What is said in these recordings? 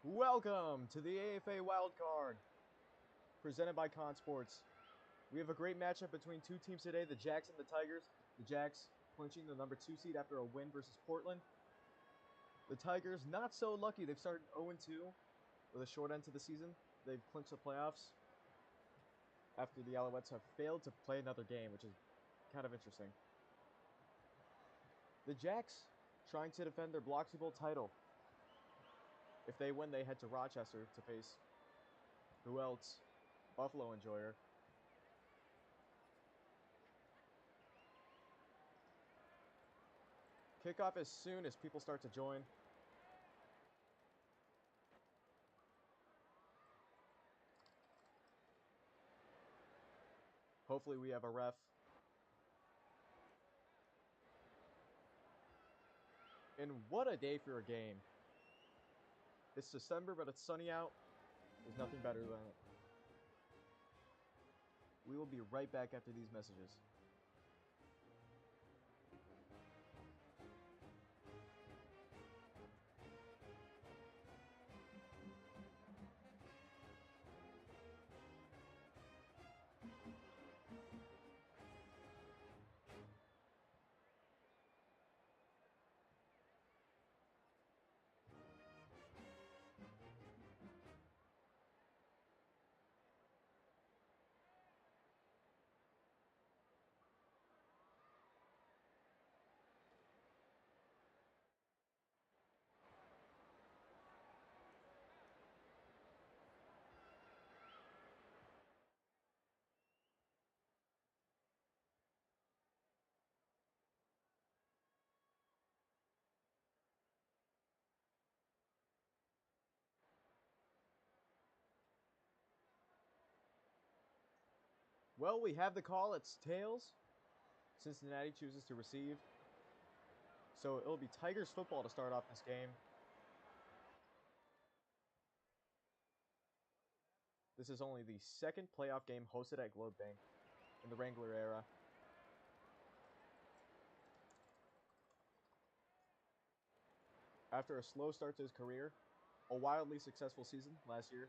Welcome to the AFA Wildcard, presented by Con Sports. We have a great matchup between two teams today, the Jacks and the Tigers. The Jacks clinching the number 2 seed after a win versus Portland. The Tigers not so lucky. They've started 0-2 with a short end to the season. They've clinched the playoffs after the Alouettes have failed to play another game, which is kind of interesting. The Jacks trying to defend their Bloxy Bowl title. If they win, they head to Rochester to face who else? Buffalo Enjoyer. Kickoff as soon as people start to join. Hopefully we have a ref. And what a day for a game. It's December, but it's sunny out. There's nothing better than it. We will be right back after these messages. Well, we have the call. It's tails. Cincinnati chooses to receive. So it'll be Tigers football to start off this game. This is only the second playoff game hosted at Globe Bank in the Wrangler era. After a slow start to his career, a wildly successful season last year,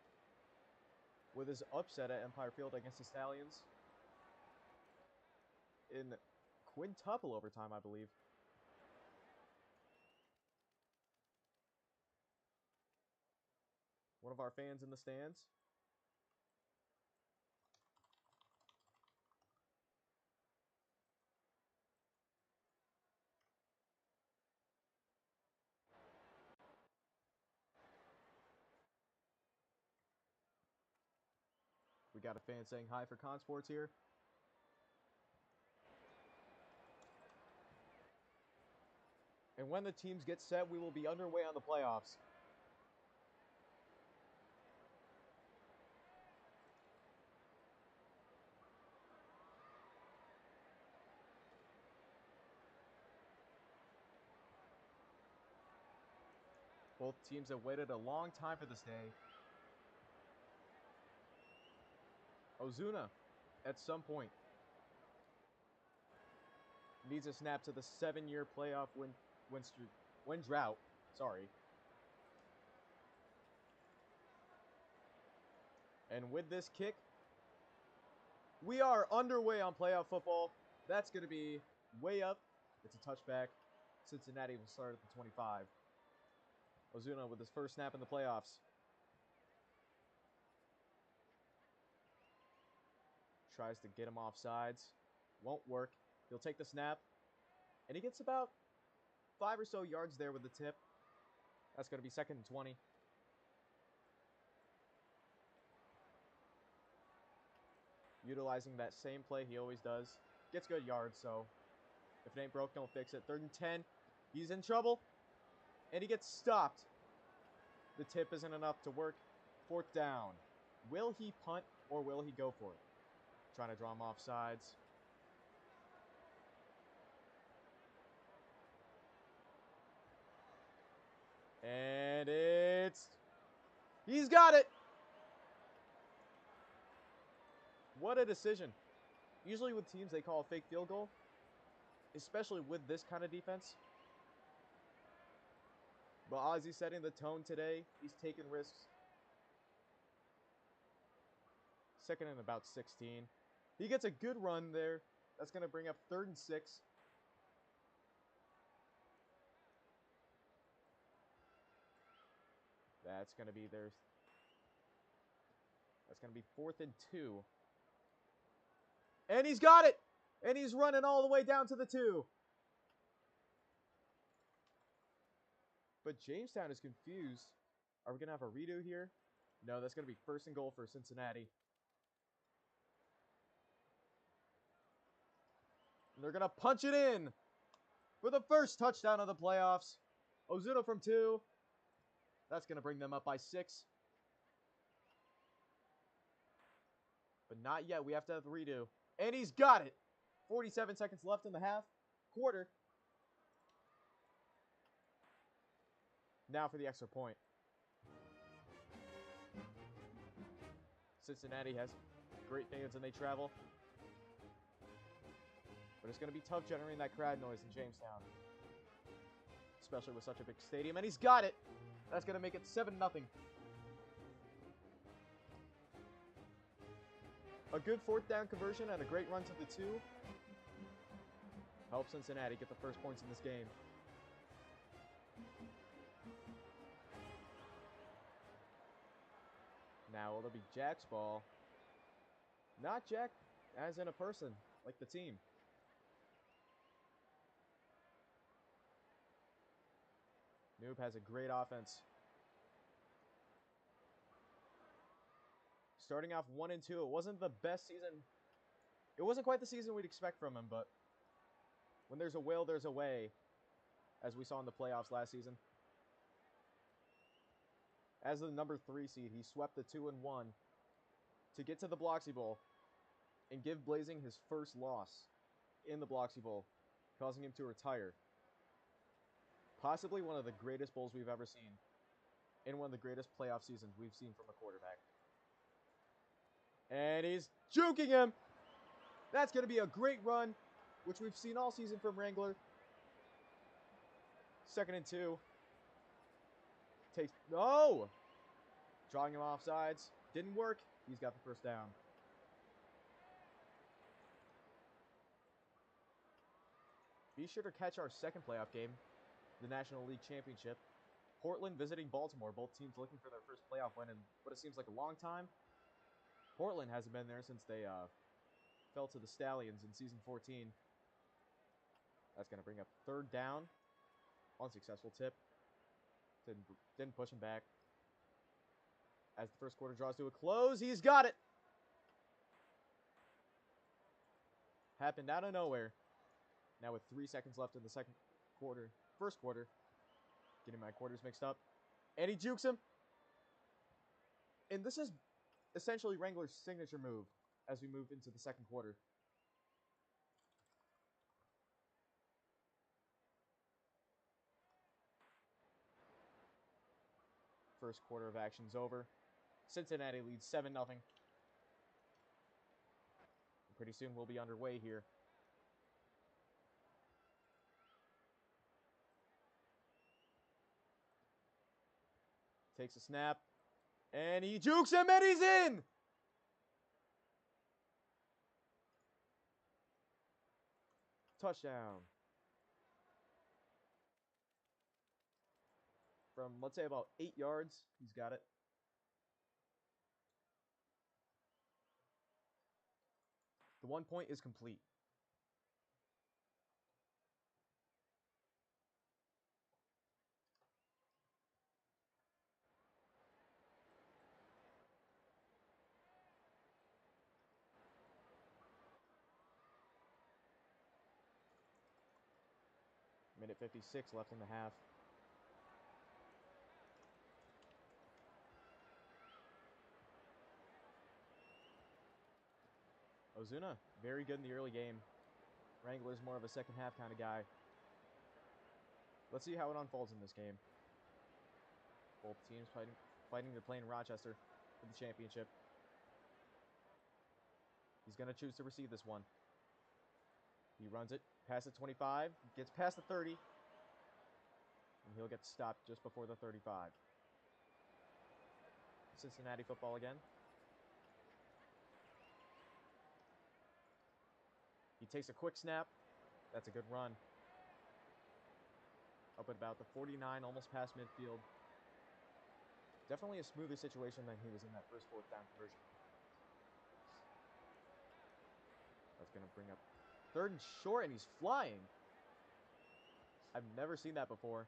with his upset at Empire Field against the Stallions in quintuple overtime, I believe. One of our fans in the stands. We got a fan saying hi for Con Sports here. And when the teams get set, we will be underway on the playoffs. Both teams have waited a long time for this day. Ozuna, at some point, needs a snap to the 7-year playoff win drought. Sorry. And with this kick, we are underway on playoff football. That's going to be way up. It's a touchback. Cincinnati will start at the 25. Ozuna with his first snap in the playoffs. Tries to get him off sides. Won't work. He'll take the snap. And he gets about 5 or so yards there with the tip. That's going to be 2nd and 20. Utilizing that same play he always does. Gets good yards, so if it ain't broke, don't fix it. 3rd and 10. He's in trouble. And he gets stopped. The tip isn't enough to work. 4th down. Will he punt or will he go for it? Trying to draw him off sides. And he's got it! What a decision. Usually with teams, they call a fake field goal. Especially with this kind of defense. But Ozzy's setting the tone today. He's taking risks. Second and about 16. He gets a good run there. That's going to bring up 3rd and 6. That's going to be their... That's going to be 4th and 2. And he's got it! And he's running all the way down to the 2. But Jamestown is confused. Are we going to have a redo here? No, that's going to be 1st and goal for Cincinnati. And they're going to punch it in for the first touchdown of the playoffs. Ozuna from 2. That's going to bring them up by 6. But not yet. We have to have the redo. And he's got it. 47 seconds left in the half. Quarter. Now for the extra point. Cincinnati has great fans and they travel. But it's going to be tough generating that crowd noise in Jamestown. Especially with such a big stadium. And he's got it. That's going to make it 7-0. A good 4th down conversion and a great run to the 2. Help Cincinnati get the first points in this game. Now it'll be Jack's ball. Not Jack as in a person, like the team. Noob has a great offense. Starting off 1 and 2, it wasn't the best season. It wasn't quite the season we'd expect from him, but when there's a will, there's a way, as we saw in the playoffs last season. As the number 3 seed, he swept the 2 and 1 to get to the Bloxy Bowl and give Blazing his first loss in the Bloxy Bowl, causing him to retire. Possibly one of the greatest bowls we've ever seen, and one of the greatest playoff seasons we've seen from a quarterback. And he's juking him. That's going to be a great run, which we've seen all season from Wrangler. 2nd and 2. Takes... No! Drawing him off sides. Didn't work. He's got the first down. Be sure to catch our second playoff game, the National League Championship. Portland visiting Baltimore. Both teams looking for their first playoff win in what it seems like a long time. Portland hasn't been there since they fell to the Stallions in Season 14. That's going to bring up 3rd down. Unsuccessful tip. Didn't push him back. As the first quarter draws to a close, he's got it! Happened out of nowhere. Now with 3 seconds left in the first quarter. Getting my quarters mixed up. And he jukes him. And this is essentially Wrangler's signature move as we move into the second quarter. First quarter of action's over. Cincinnati leads 7-0. Pretty soon we'll be underway here. Takes a snap. And he jukes him and he's in! Touchdown. From, let's say, about 8 yards, he's got it. The 1 point is complete. Minute 56 left in the half. Ozuna, very good in the early game. Wrangler's more of a second half kind of guy. Let's see how it unfolds in this game. Both teams fighting to play in Rochester for the championship. He's going to choose to receive this one. He runs it, past the 25, gets past the 30. And he'll get stopped just before the 35. Cincinnati football again. He takes a quick snap. That's a good run. Up at about the 49, almost past midfield. Definitely a smoother situation than he was in that first fourth down conversion. That's going to bring up 3rd and short, and he's flying. I've never seen that before.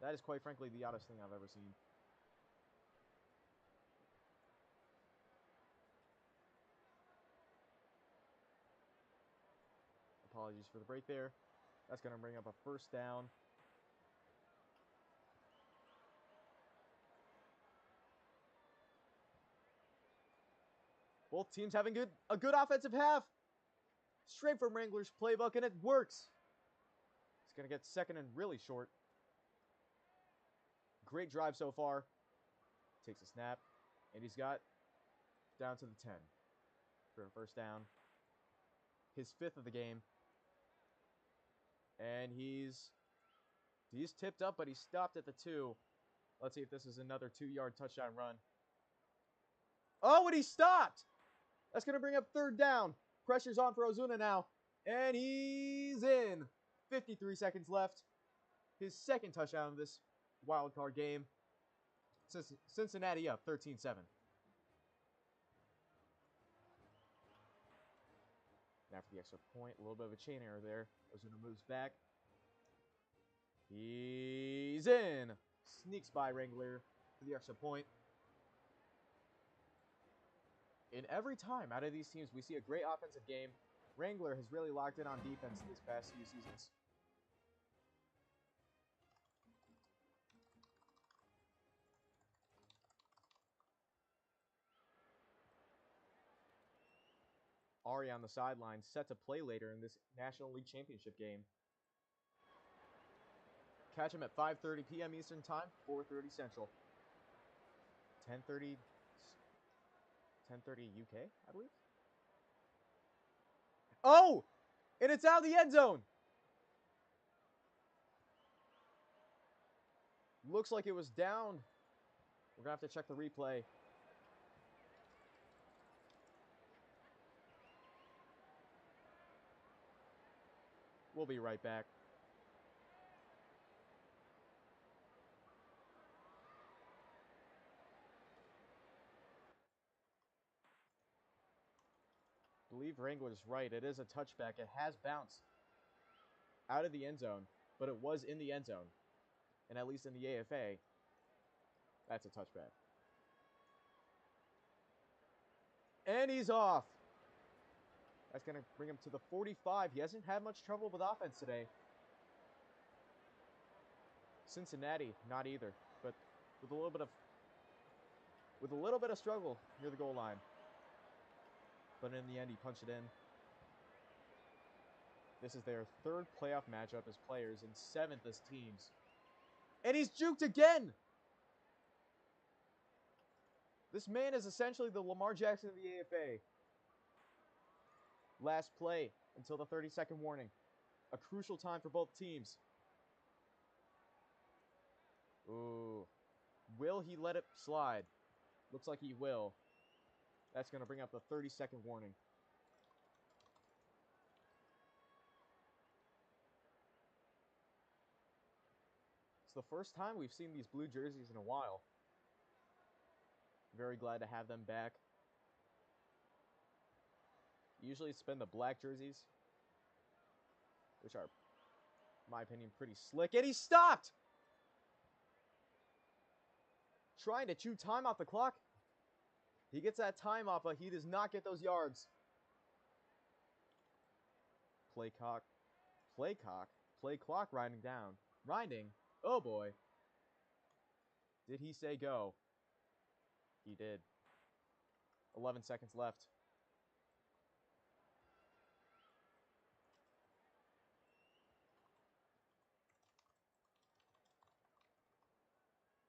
That is quite frankly the oddest thing I've ever seen. Apologies for the break there. That's going to bring up a 1st down. Both teams having a good offensive half. Straight from Wrangler's playbook, and it works. He's going to get 2nd and really short. Great drive so far. Takes a snap, and he's got down to the 10 for a 1st down. His 5th of the game. And he's tipped up, but he stopped at the 2. Let's see if this is another 2-yard touchdown run. Oh, and he stopped! That's going to bring up 3rd down. Pressure's on for Ozuna now. And he's in. 53 seconds left. His 2nd touchdown of this wild card game. Cincinnati up 13-7. After the extra point, a little bit of a chain error there. Ozuna moves back. He's in. Sneaks by Wrangler for the extra point. In every time out of these teams, we see a great offensive game. Wrangler has really locked in on defense this past few seasons. Ari on the sideline, set to play later in this National League Championship game. Catch him at 5:30 p.m. Eastern Time, 4:30 Central. 10:30 UK, I believe. Oh! And it's out of the end zone! Looks like it was down. We're going to have to check the replay. We'll be right back. I believe Wrangler is right. It is a touchback. It has bounced out of the end zone, but it was in the end zone. And at least in the AFA, that's a touchback. And he's off. That's going to bring him to the 45. He hasn't had much trouble with offense today. Cincinnati, not either, but with a little bit of struggle near the goal line. But in the end, he punched it in. This is their 3rd playoff matchup as players and 7th as teams. And he's juked again! This man is essentially the Lamar Jackson of the AFA. Last play until the 30-second warning. A crucial time for both teams. Ooh. Will he let it slide? Looks like he will. That's going to bring up the 30-second warning. It's the first time we've seen these blue jerseys in a while. Very glad to have them back. Usually it's been the black jerseys, which are, in my opinion, pretty slick. And he stopped! Trying to chew time off the clock. He gets that time off, but he does not get those yards. Play clock riding down. Grinding. Oh boy. Did he say go? He did. 11 seconds left.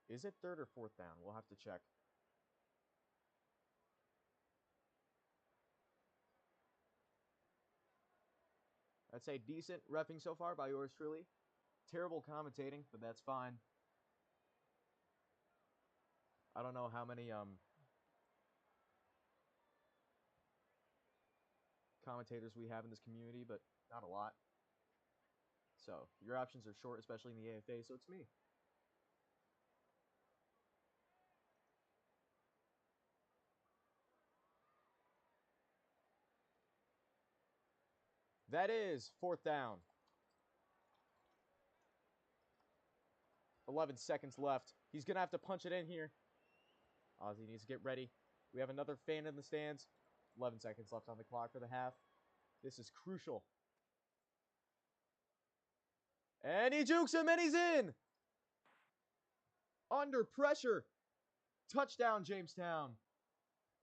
Is it 3rd or 4th down? We'll have to check. I'd say decent reffing so far by yours truly. Terrible commentating, but that's fine. I don't know how many commentators we have in this community, but not a lot. So your options are short, especially in the AFA, so it's me. That is 4th down. 11 seconds left. He's going to have to punch it in here. Ozzy needs to get ready. We have another fan in the stands. 11 seconds left on the clock for the half. This is crucial. And he jukes him, and he's in! Under pressure. Touchdown, Jamestown.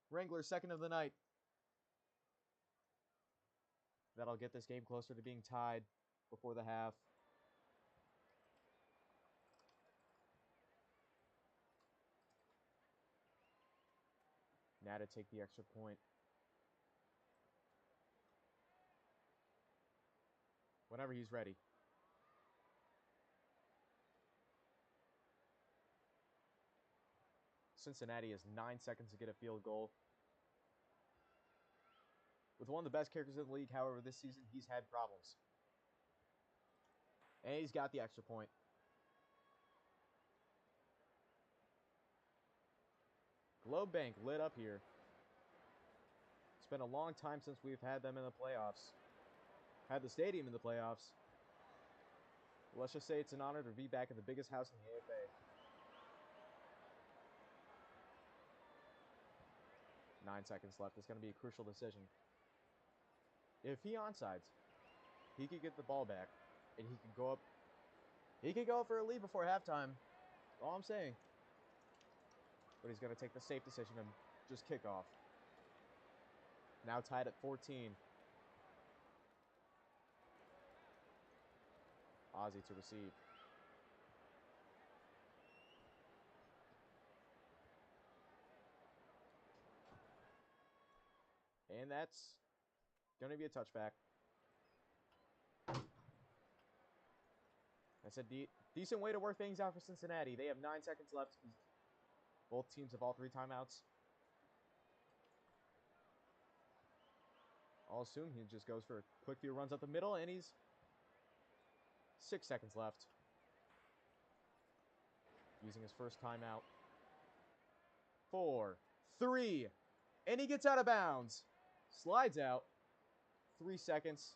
Wrangler, second of the night. That'll get this game closer to being tied before the half. Now to take the extra point. Whenever he's ready. Cincinnati has 9 seconds to get a field goal. With one of the best kickers in the league, however, this season, he's had problems. And he's got the extra point. Globe Bank lit up here. It's been a long time since we've had them in the playoffs. Had the stadium in the playoffs. Let's just say it's an honor to be back in the biggest house in the AFA. 9 seconds left. It's going to be a crucial decision. If he onside, he could get the ball back, and he could go up. He could go for a lead before halftime. All I'm saying. But he's going to take the safe decision and just kick off. Now tied at 14. Ozzy to receive. And that's going to be a touchback. That's a decent way to work things out for Cincinnati. They have 9 seconds left. Both teams have all 3 timeouts. I'll assume he just goes for a quick few runs up the middle, and he's 6 seconds left. Using his first timeout. 4, 3, and he gets out of bounds. Slides out. 3 seconds.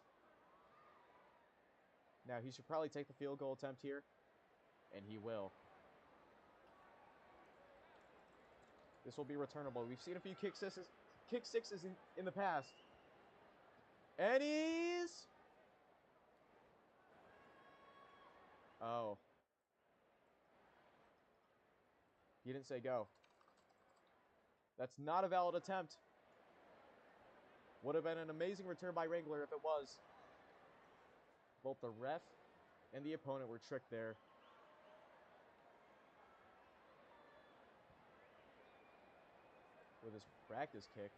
Now, he should probably take the field goal attempt here, and he will. This will be returnable. We've seen a few kick sixes in the past. And he's... Oh. He didn't say go. That's not a valid attempt. Would have been an amazing return by Wrangler if it was. Both the ref and the opponent were tricked there. With his practice kick.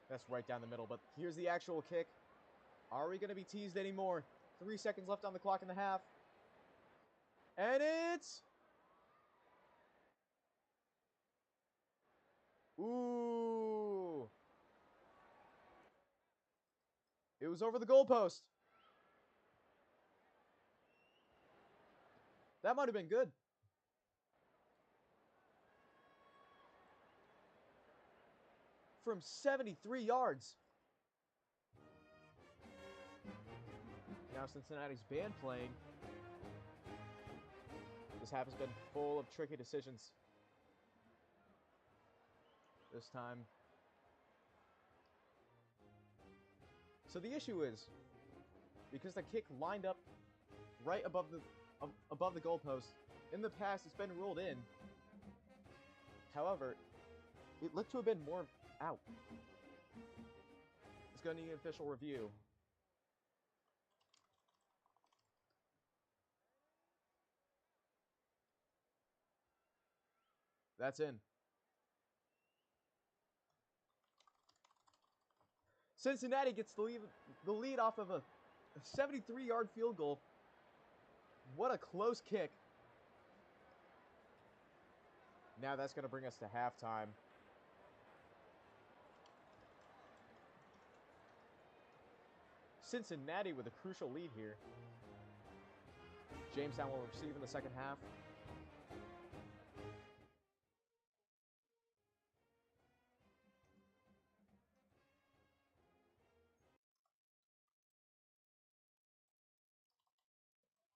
That's right down the middle, but here's the actual kick. Are we going to be teased anymore? 3 seconds left on the clock in the half. And it's... Ooh. It was over the goalpost. That might have been good. From 73 yards. Now Cincinnati's band playing. This half has been full of tricky decisions. This time. So the issue is, because the kick lined up right above the goalpost, in the past it's been ruled in. However, it looked to have been more out. It's going to need an official review. That's in. Cincinnati gets the lead off of a 73-yard field goal. What a close kick. Now that's going to bring us to halftime. Cincinnati with a crucial lead here. Jamestown will receive in the second half.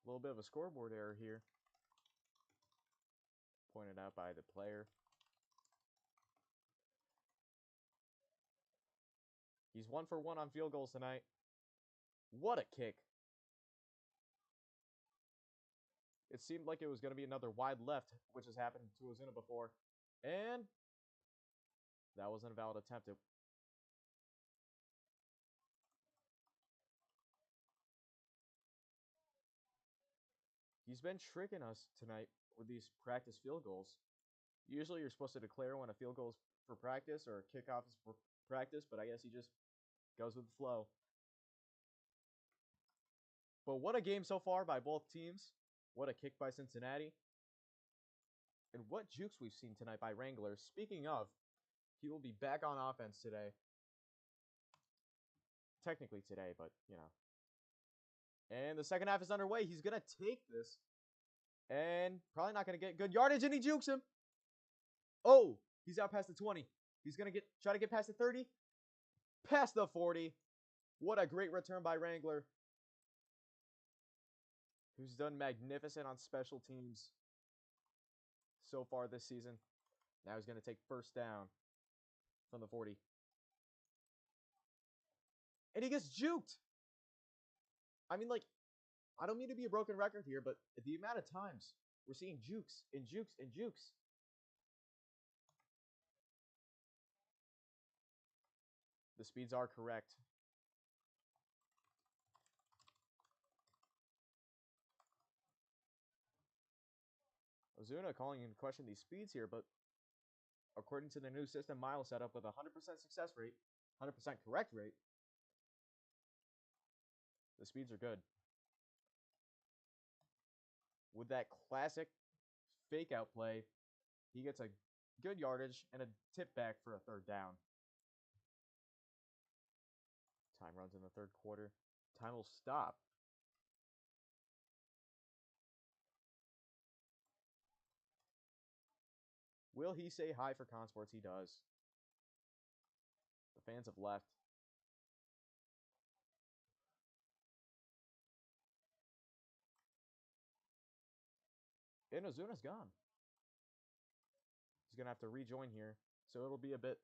A little bit of a scoreboard error here. Pointed out by the player. He's 1 for 1 on field goals tonight. What a kick. It seemed like it was going to be another wide left, which has happened to Ozuna before. And that was an invalid attempt. He's been tricking us tonight with these practice field goals. Usually you're supposed to declare when a field goal is for practice or a kickoff is for practice, but I guess he just goes with the flow. But what a game so far by both teams. What a kick by Cincinnati. And what jukes we've seen tonight by Wranglers. Speaking of, he will be back on offense today. Technically today, but, you know. And the second half is underway. He's going to take this. And probably not going to get good yardage, and he jukes him. Oh, he's out past the 20. He's going to try to get past the 30. Past the 40. What a great return by Wrangler, who's done magnificent on special teams so far this season. Now he's going to take first down from the 40. And he gets juked. I mean, like, I don't mean to be a broken record here, but the amount of times we're seeing jukes and jukes and jukes. The speeds are correct. Ozuna calling into question these speeds here, but according to the new system, Miles set up with a 100% success rate, 100% correct rate, the speeds are good. With that classic fake out play, he gets a good yardage and a tip back for a third down. Time runs in the third quarter. Time will stop. Will he say hi for Consports? He does. The fans have left. And Ozuna's gone. He's going to have to rejoin here. So it'll be a bit.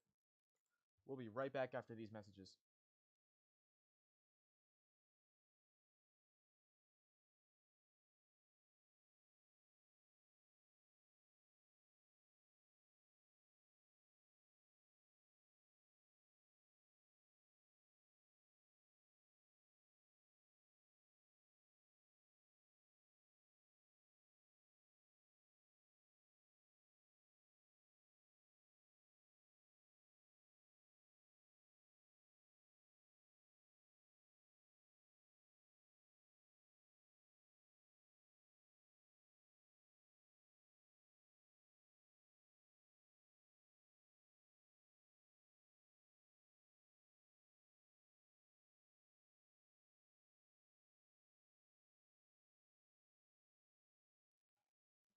We'll be right back after these messages.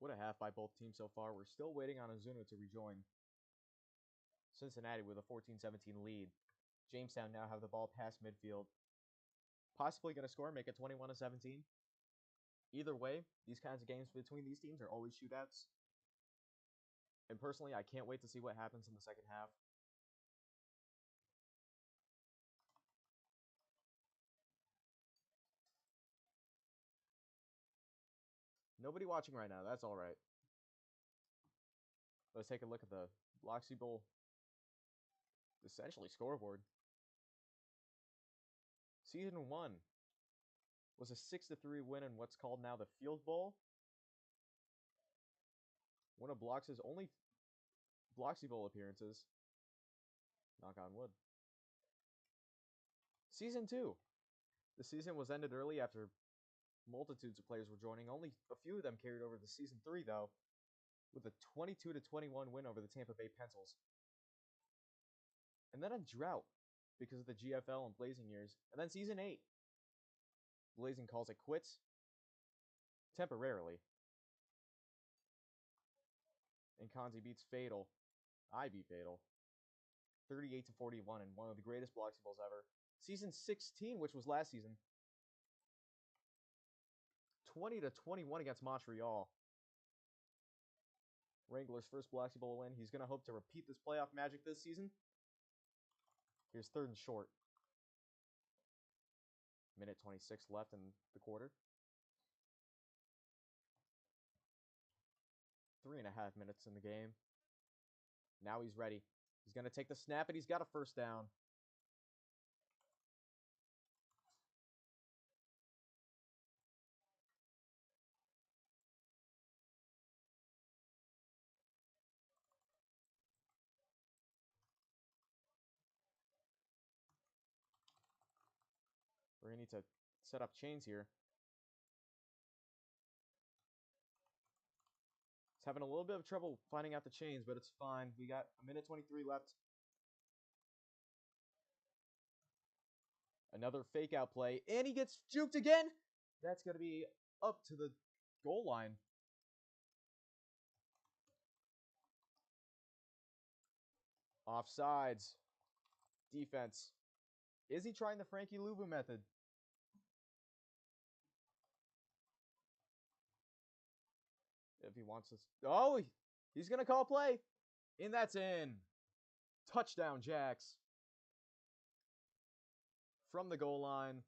What a half by both teams so far. We're still waiting on Ozuna to rejoin. Cincinnati with a 14-17 lead. Jamestown now have the ball past midfield. Possibly going to score, make it 21-17. Either way, these kinds of games between these teams are always shootouts. And personally, I can't wait to see what happens in the second half. Nobody watching right now. That's all right. Let's take a look at the Bloxy Bowl, essentially scoreboard. Season 1 was a 6-3 win in what's called now the Field Bowl. One of Blox's only Bloxy Bowl appearances. Knock on wood. Season 2. The season was ended early after multitudes of players were joining. Only a few of them carried over to Season 3, though, with a 22-21 win over the Tampa Bay Pencils. And then a drought because of the GFL and Blazing years. And then Season 8. Blazing calls it quits temporarily. And Kanzi beats Fatal. I beat Fatal. 38-41 in one of the greatest Bloxy ever. Season 16, which was last season. 20-21 against Montreal. Wrangler's first Bloxy Bowl win. He's going to hope to repeat this playoff magic this season. Here's 3rd and short. Minute 26 left in the quarter. 3.5 minutes in the game. Now he's ready. He's going to take the snap, and he's got a first down. We're going to need to set up chains here. He's having a little bit of trouble finding out the chains, but it's fine. We got a minute 23 left. Another fake out play, and he gets juked again. That's going to be up to the goal line. Offsides. Defense. Is he trying the Frankie Luvu method? If he wants this. Oh, he's going to call play. And that's in. Touchdown, Jacks. From the goal line.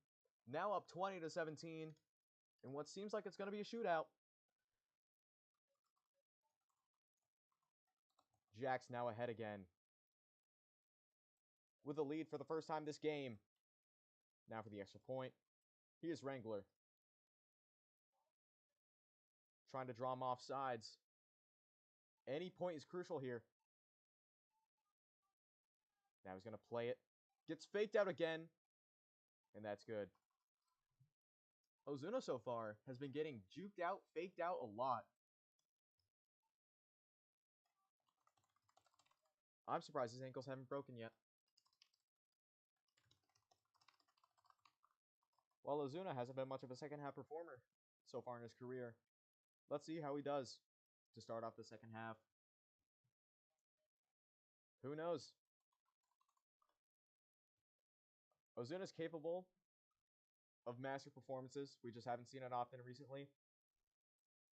Now up 20-17. In what seems like it's going to be a shootout. Jacks now ahead again. With a lead for the first time this game. Now for the extra point. Here's Wrangler. Trying to draw him off sides. Any point is crucial here. Now he's going to play it. Gets faked out again. And that's good. Ozuna so far has been getting juked out, faked out a lot. I'm surprised his ankles haven't broken yet. While Ozuna hasn't been much of a second half performer so far in his career. Let's see how he does to start off the second half. Who knows? Ozuna's capable of massive performances. We just haven't seen it often recently.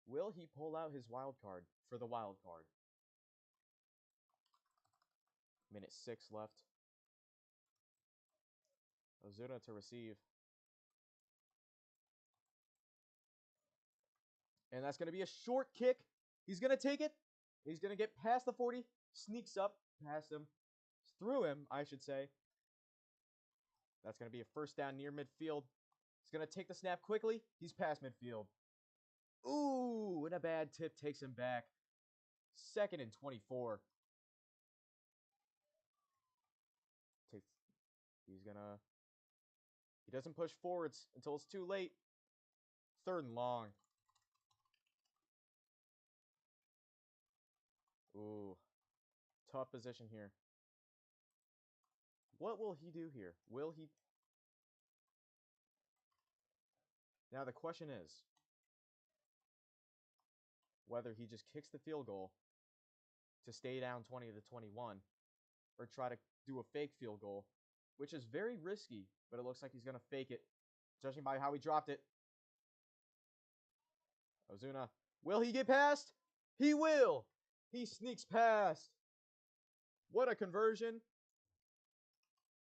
Will he pull out his wild card for the wild card? Minute 6 left. Ozuna to receive. And that's going to be a short kick. He's going to take it. He's going to get past the 40. Sneaks up past him. Through him, I should say. That's going to be a first down near midfield. He's going to take the snap quickly. He's past midfield. Ooh, and a bad tip takes him back. 2nd and 24. He doesn't push forwards until it's too late. 3rd and long. Ooh, tough position here. What will he do here? Will he? Now the question is whether he just kicks the field goal to stay down 20-21 or try to do a fake field goal, which is very risky, but it looks like he's going to fake it, judging by how he dropped it. Ozuna, will he get past? He will! He sneaks past. What a conversion.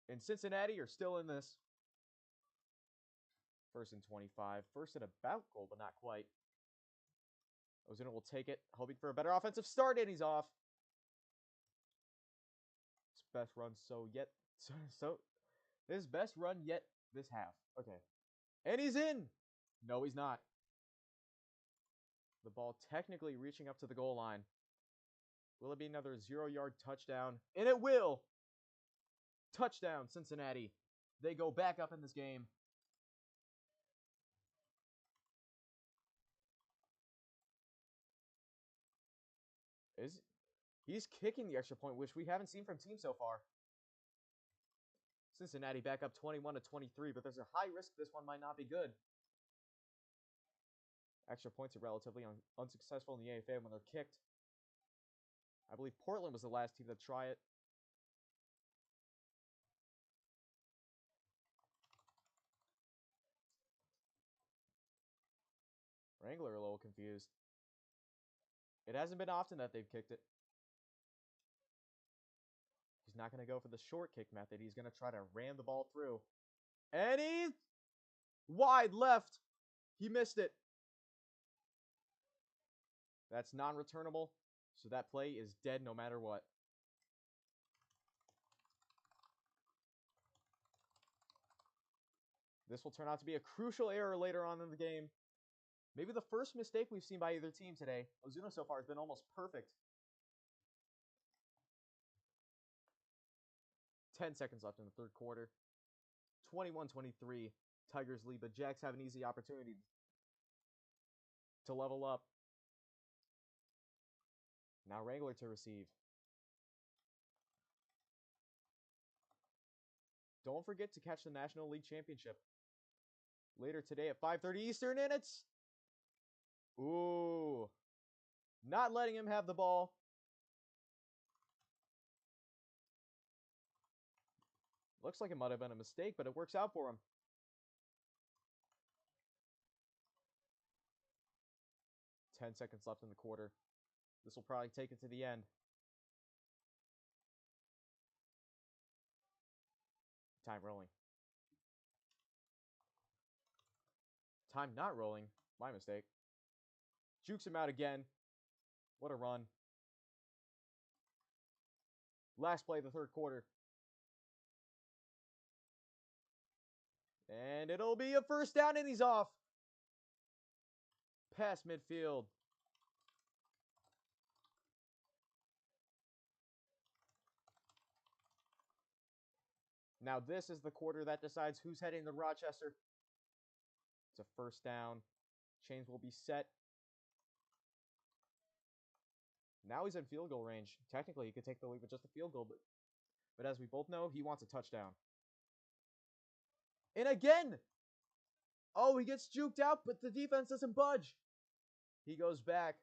And Cincinnati are still in this. 1st and 25. 1st and about goal, but not quite. Ozuna will take it, hoping for a better offensive start, and he's off. His best run his best run yet this half. Okay. And he's in. No, he's not. The ball technically reaching up to the goal line. Will it be another 0-yard touchdown? And it will! Touchdown, Cincinnati. They go back up in this game. He's kicking the extra point, which we haven't seen from teams so far. Cincinnati back up 21-23, but there's a high risk this one might not be good. Extra points are relatively unsuccessful in the AFA when they're kicked. I believe Portland was the last team to try it. Wrangler a little confused. It hasn't been often that they've kicked it. He's not going to go for the short kick method. He's going to try to ram the ball through. And he's wide left. He missed it. That's non-returnable, so that play is dead no matter what. This will turn out to be a crucial error later on in the game. Maybe the first mistake we've seen by either team today. Ozuna so far has been almost perfect. 10 seconds left in the third quarter. 21-23. Tigers lead, but Jacks have an easy opportunity to level up. Now Wrangler to receive. Don't forget to catch the National League Championship later today at 5:30 Eastern, and it's... Ooh. Not letting him have the ball. Looks like it might have been a mistake, but it works out for him. Ten seconds left in the quarter. This will probably take it to the end. Time rolling. Time not rolling. My mistake. Jukes him out again. What a run. Last play of the third quarter. And it'll be a first down, and he's off. Past midfield. Now this is the quarter that decides who's heading to Rochester. It's a first down. Chains will be set. Now he's in field goal range. Technically, he could take the lead with just a field goal, but as we both know, he wants a touchdown. And again! Oh, he gets juked out, but the defense doesn't budge. He goes back.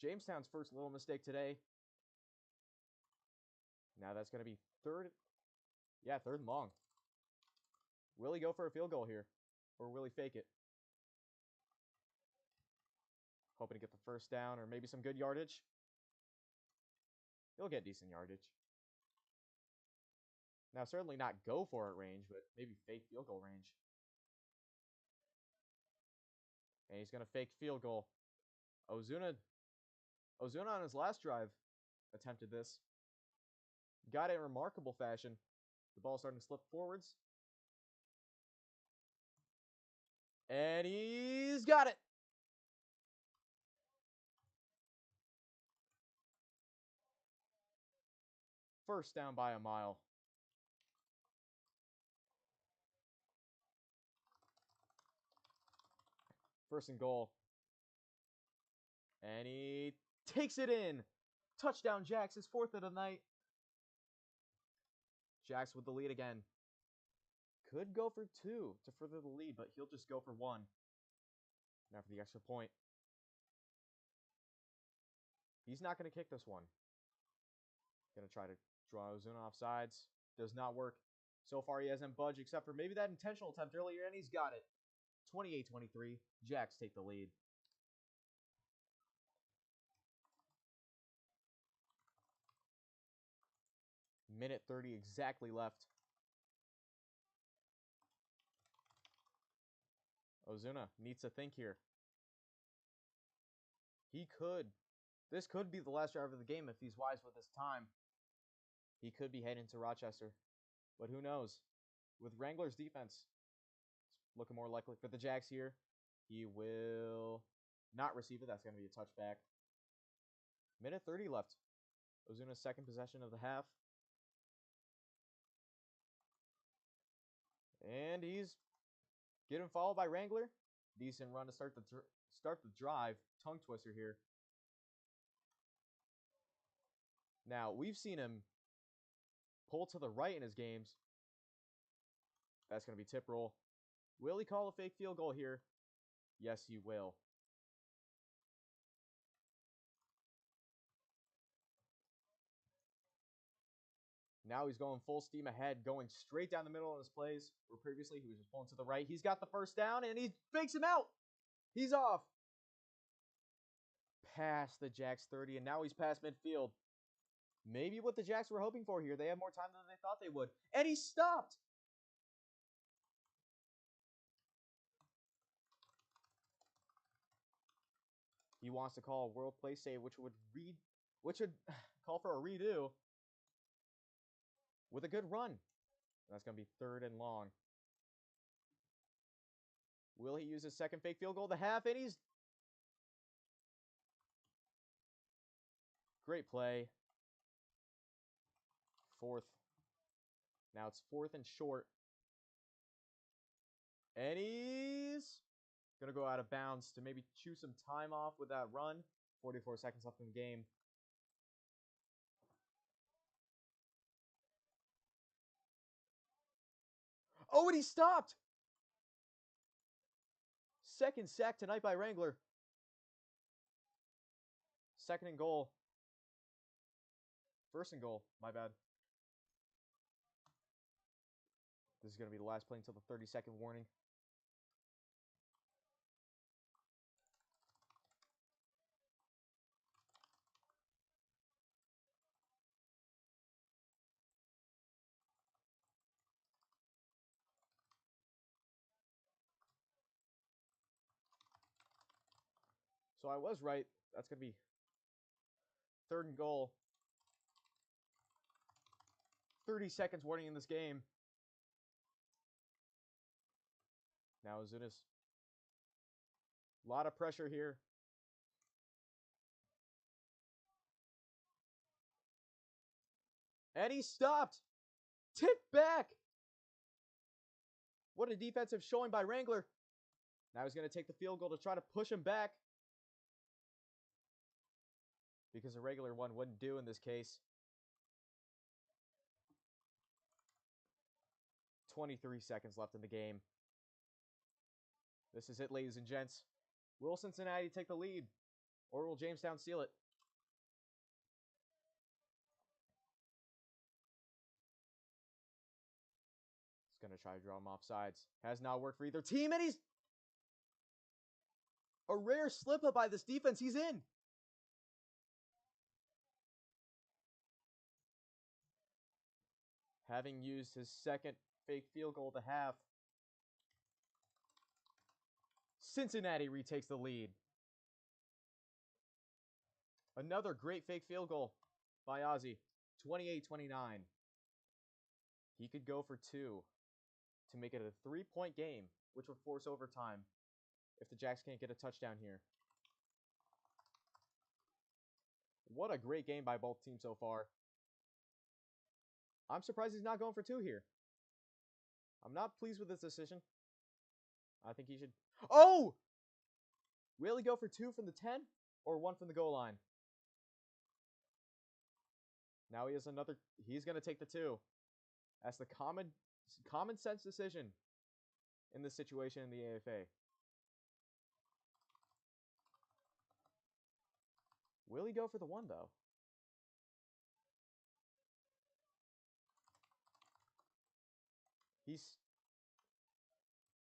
Jamestown's first little mistake today. Now that's going to be third. Yeah, third and long. Will he go for a field goal here? Or will he fake it? Hoping to get the first down or maybe some good yardage. He'll get decent yardage. Now, certainly not go for it range, but maybe fake field goal range. And he's going to fake field goal. Ozuna on his last drive attempted this. Got it in remarkable fashion. The ball starting to slip forwards. And he's got it. First down by a mile. First and goal. And he takes it in. Touchdown, Jacks. His fourth of the night. Jacks with the lead again. Could go for two to further the lead, but he'll just go for one. Now for the extra point. He's not going to kick this one. Going to try to draw Ozuna off sides. Does not work. So far, he hasn't budged except for maybe that intentional attempt earlier, and he's got it. 28-23. Jacks take the lead. Minute 30 exactly left. Ozuna needs to think here. He could. This could be the last drive of the game if he's wise with his time. He could be heading to Rochester. But who knows? With Wrangler's defense, it's looking more likely for the Jacks here. He will not receive it. That's going to be a touchback. Minute 30 left. Ozuna's second possession of the half. And he's getting followed by Wrangler. Decent run to start the drive. Tongue twister here. Now, we've seen him pull to the right in his games. That's going to be tip roll. Will he call a fake field goal here? Yes, he will. Now he's going full steam ahead, going straight down the middle of his plays, where previously he was just pulling to the right. He's got the first down, and he fakes him out. He's off. Past the Jacks 30, and now he's past midfield. Maybe what the Jacks were hoping for here. They had more time than they thought they would. And he stopped. He wants to call a world play save, which would call for a redo with a good run. That's going to be 3rd and long. Will he use his second fake field goal? The half, and he's... Great play. 4th. Now it's 4th and short. And he's going to go out of bounds to maybe chew some time off with that run. 44 seconds left in the game. Oh, and he stopped! Second sack tonight by Wrangler. 2nd and goal. 1st and goal. My bad. This is going to be the last play until the 30-second warning. So I was right. That's going to be 3rd and goal. 30 seconds warning in this game. Now Azunas. A lot of pressure here. And he stopped. Tip back. What a defensive showing by Wrangler. Now he's going to take the field goal to try to push him back. Because a regular one wouldn't do in this case. 23 seconds left in the game. This is it, ladies and gents. Will Cincinnati take the lead? Or will Jamestown steal it? He's going to try to draw him off sides. Has not worked for either team, and he's... A rare slip-up by this defense. He's in. Having used his second fake field goal to half, Cincinnati retakes the lead. Another great fake field goal by Ozzy. 28-29. He could go for 2 to make it a 3-point game, which would force overtime if the Jacks can't get a touchdown here. What a great game by both teams so far. I'm surprised he's not going for 2 here. I'm not pleased with this decision. I think he should... Oh! Will he go for 2 from the 10 or 1 from the goal line? Now he has another... He's going to take the 2. That's the common sense decision in this situation in the AFA. Will he go for the 1, though?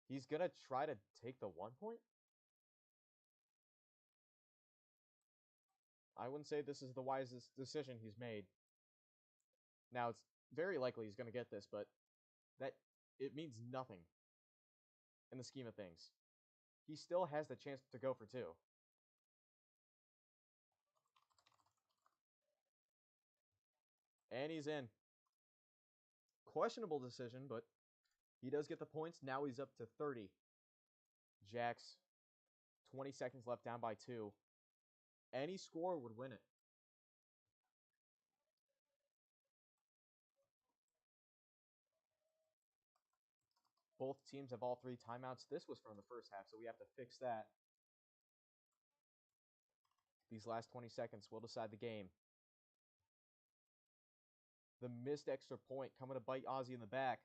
He's going to try to take the 1 point? I wouldn't say this is the wisest decision he's made. Now, it's very likely he's going to get this, but it means nothing in the scheme of things. He still has the chance to go for 2. And he's in. Questionable decision, but he does get the points. Now he's up to 30. Jacks, 20 seconds left, down by 2. Any score would win it. Both teams have all 3 timeouts. This was from the first half, so we have to fix that. These last 20 seconds will decide the game. The missed extra point coming to bite Ozzy in the back.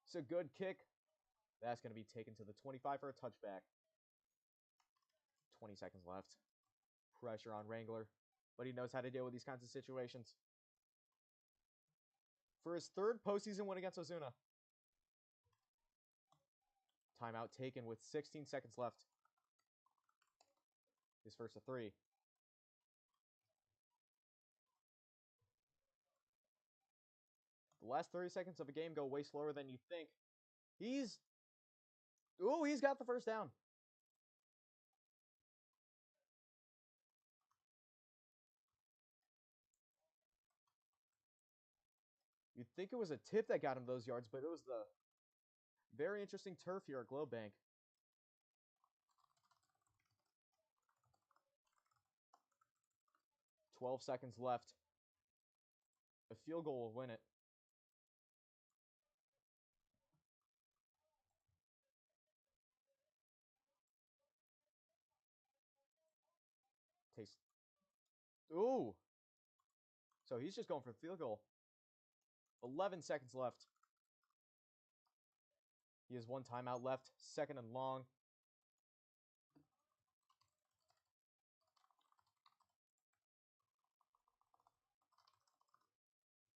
It's a good kick. That's going to be taken to the 25 for a touchback. 20 seconds left. Pressure on Wrangler, but he knows how to deal with these kinds of situations. For his 3rd postseason win against Ozuna. Timeout taken with 16 seconds left. His first of 3. The last 30 seconds of a game go way slower than you think. He's got the first down. You'd think it was a tip that got him those yards, but it was the very interesting turf here at Globe Bank. 12 seconds left. A field goal will win it. Ooh. So he's just going for the field goal. 11 seconds left. He has 1 timeout left. 2nd and long.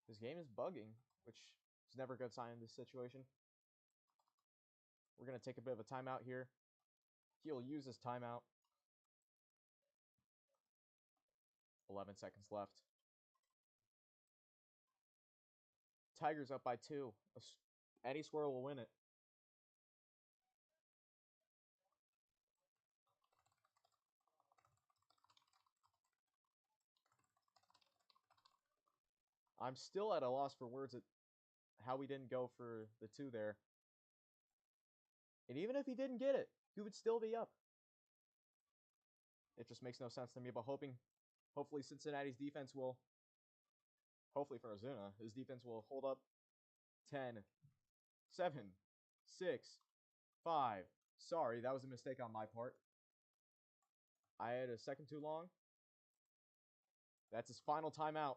This game is bugging, which is never a good sign in this situation. We're going to take a bit of a timeout here. He'll use his timeout. 11 seconds left. Tigers up by 2. Any score will win it. I'm still at a loss for words at how we didn't go for the 2 there. And even if he didn't get it, he would still be up. It just makes no sense to me, but hopefully Cincinnati's defense will, hopefully for Ozuna, his defense will hold up. 10, 7, 6, 5. Sorry, that was a mistake on my part. I had a second too long. That's his final timeout.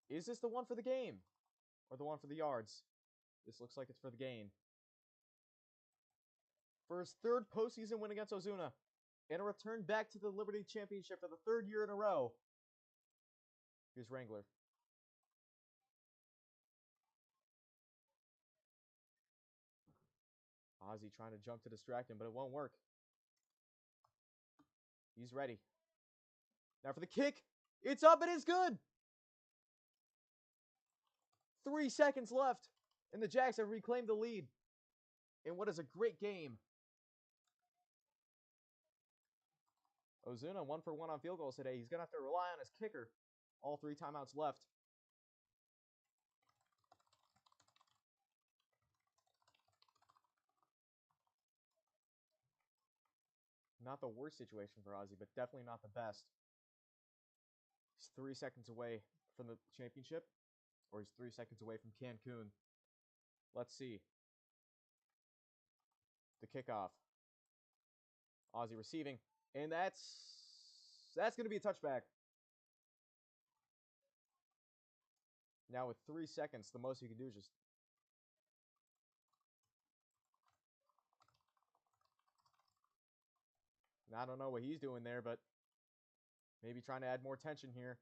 Is this the one for the game? Or the one for the yards? This looks like it's for the game. For his 3rd postseason win against Ozuna, and a return back to the Liberty Championship for the 3rd year in a row. Here's Wrangler. Ozzy trying to jump to distract him, but it won't work. He's ready. Now for the kick. It's up and it's good. 3 seconds left, and the Jags have reclaimed the lead in what is a great game. Ozuna 1 for 1 on field goals today. He's going to have to rely on his kicker. All 3 timeouts left. Not the worst situation for Ozzy, but definitely not the best. He's 3 seconds away from the championship, or he's 3 seconds away from Cancun. Let's see. The kickoff. Ozzy receiving, and that's going to be a touchback. Now with 3 seconds, the most you can do is just I don't know what he's doing there, but maybe trying to add more tension here.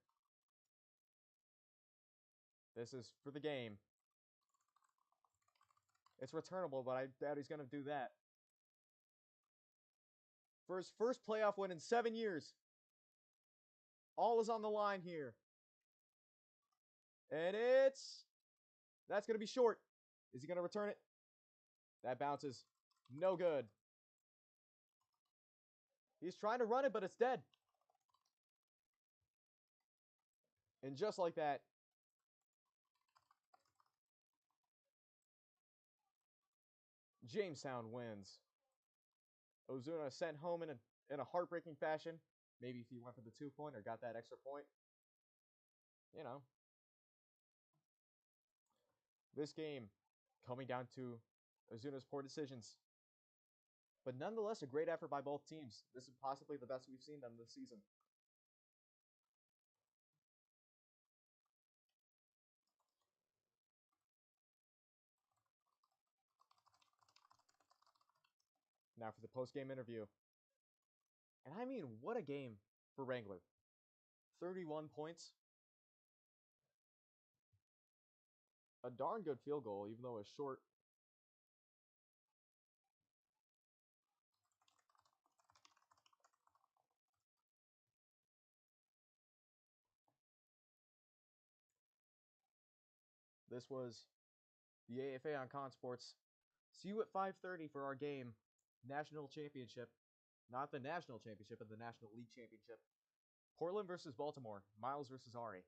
This is for the game. It's returnable, but I doubt he's going to do that. For his first playoff win in 7 years. All is on the line here. And that's going to be short. Is he going to return it? That bounces. No good. He's trying to run it, but it's dead. And just like that, Jamestown wins. Ozuna sent home in a heartbreaking fashion. Maybe if he went for the 2-point or got that extra point. you know, this game coming down to Ozuna's poor decisions. But nonetheless, a great effort by both teams. This is possibly the best we've seen them this season. Now for the post-game interview. And I mean, what a game for Wrangler. 31 points. A darn good field goal, even though it's short. This was the AFA on Con Sports. See you at 5:30 for our game, National Championship. Not the National Championship, but the National League Championship. Portland versus Baltimore. Miles versus Ari.